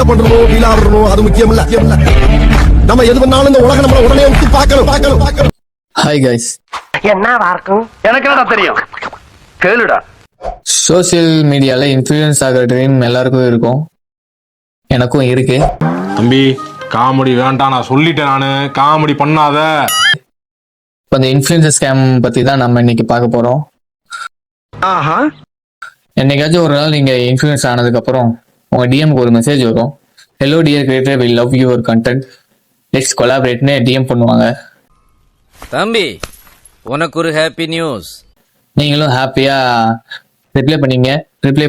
பண்றோம் விளையாடுறோம் அது முக்கியம் இல்ல. நம்ம எது பண்ணாலும் இந்த உலகம் நம்மள உடனே விட்டு பார்க்கணும். ஹாய் கைஸ், என்னவா இருக்கும் எனக்கு என்னடா தெரியும், கேளுடா. சோசியல் மீடியால இன்ஃப்ளூயன்ஸ் ஆகிற ட்ரீம் எல்லாருக்கும் இருக்கும், எனக்கும் இருக்கு. தம்பி காமெடி வேண்டாம், நான் சொல்லிட்டேன், நானு காமெடி பண்ணாத. இப்போ இந்த இன்ஃப்ளூயன்சர் ஸ்கேம் பத்தி தான் நம்ம இன்னைக்கு பார்க்க போறோம். என்னைக்காச்சும் ஒரு நாள் நீங்க இன்ஃப்ளூயன்ஸ் ஆனதுக்கு அப்புறம் உங்க டிஎம்க்கு ஒரு மெசேஜ் வரும். Hello dear creator, we love your content, let's கொலாபரேட்னு டிஎம் பண்ணுவாங்க. தம்பி உனக்கு ஒரு ஹாப்பி நியூஸ். நீங்களும் ஹாப்பியா ரிப்ளை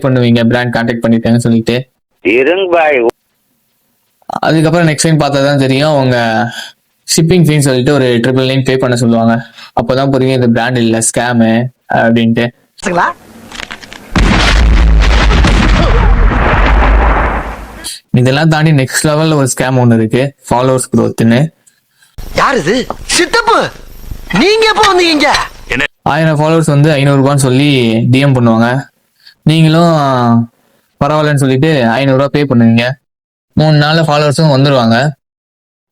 பண்ணுவீங்க, பிராண்ட் கான்டாக்ட் பண்ணிட்டேன்னு சொல்லிட்டு. அதுக்கப்புறம் நெக்ஸ்ட் டைம் பார்த்தா தான் தெரியும், உங்க ஷிப்பிங் ஃபீன்னு சொல்லிட்டு ஒரு 999 பே பண்ண சொல்லுவாங்க. அப்போதான் புரியும் இது பிராண்ட் இல்லை, ஸ்கேமு அப்படின்ட்டு. இதெல்லாம் தாண்டி நெக்ஸ்ட் லெவல்ல ஒரு ஸ்கேம் ஒன்று இருக்கு, ஃபாலோவர்ஸ் க்ரோத்னு. யார் இது? சித்தப்பு, நீங்க எப்போ வந்தீங்க? 1000 ஃபாலோவர்ஸ் வந்து 500 ரூபான்னு சொல்லி டிஎம் பண்ணுவாங்க. நீங்களும் பரவாயில்லன்னு சொல்லிட்டு 500 ரூபா பே பண்ணுவீங்க. 3 நாள்ல ஃபாலோவர்ஸும் வந்துடுவாங்க.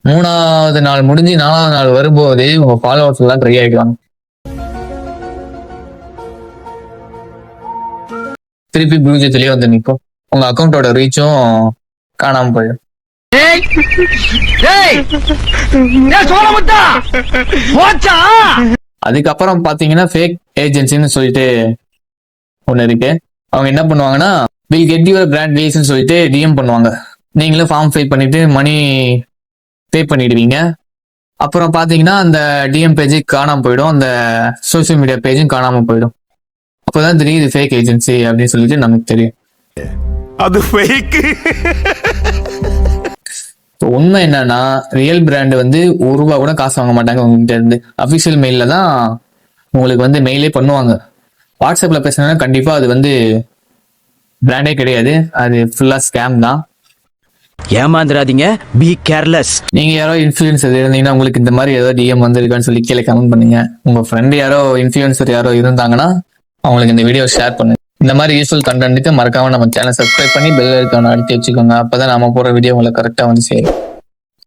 3வது நாள் முடிஞ்சு 4வது நாள் வரும்போது உங்க ஃபாலோவர்ஸ் எல்லாம் ட்ரை ஆகிடுவாங்க. திருப்பி பூஜ்ஜியத்திலேயே வந்து நிற்கும், உங்க அக்கௌண்டோட ரீச்சும் காணாம போயிடும். அதுக்கப்புறம் பாத்தீங்கன்னா ஃபேக் ஏஜென்சின்னு சொல்லிட்டு ஒண்ணு இருக்கு. அவங்க என்ன பண்ணுவாங்கன்னா, வில் கெட் யுவர் பிராண்ட் டீல்ஸ்னு சொல்லிட்டு டிஎம் பண்ணுவாங்க. நீங்களும் ஃபார்ம் ஃபில் பண்ணிட்டு மணி பே பண்ணிடுவீங்க. அப்புறம் பாத்தீங்கன்னா அந்த டிஎம் பேஜ் காணாம போயிடும், அந்த சோசியல் மீடியா பேஜும் காணாம போயிடும். அப்போதான் தெரியும் இது ஃபேக் ஏஜென்சி அப்படின்னு சொல்லிட்டு நமக்கு தெரியும். அது ஃபேக். உண்மை என்னன்னா, ரியல் பிராண்ட் வந்து ₹1 கூட காசு வாங்க மாட்டாங்க உங்ககிட்ட இருந்து. அபிஷியல் மெயில தான் உங்களுக்கு வந்து மெயிலே பண்ணுவாங்க. வாட்ஸ்அப்ல பேசினா கண்டிப்பா அது வந்து பிராண்டே கிடையாது, அது ஃபுல்லா ஸ்கேம் தான். ஏமாந்துடாதீங்க, பி கேர்லெஸ். நீங்க யாரோ இன்ஃப்ளூயன்சர் இருந்தீங்கன்னா உங்களுக்கு இந்த மாதிரி ஏதோ டிஎம் வந்திருக்கான்னு சொல்லி கீழே கமெண்ட் பண்ணுங்க. உங்க ஃப்ரெண்ட் யாரோ இன்ஃப்ளூயன்சர் யாரோ இருந்தாங்கன்னா அவங்களுக்கு இந்த வீடியோ ஷேர் பண்ணுங்க. இந்த மாதிரி யூஸ்ஃபுல் கண்டென்ட்டுக்கு மறக்காம நம்ம சேனல் சப்ஸ்கிரைப் பண்ணி பெல் ஐகானை அழுத்தி வச்சுக்கோங்க. அப்பதான் நம்ம போற வீடியோ உங்களுக்கு கரெக்டா வந்து சேரும்.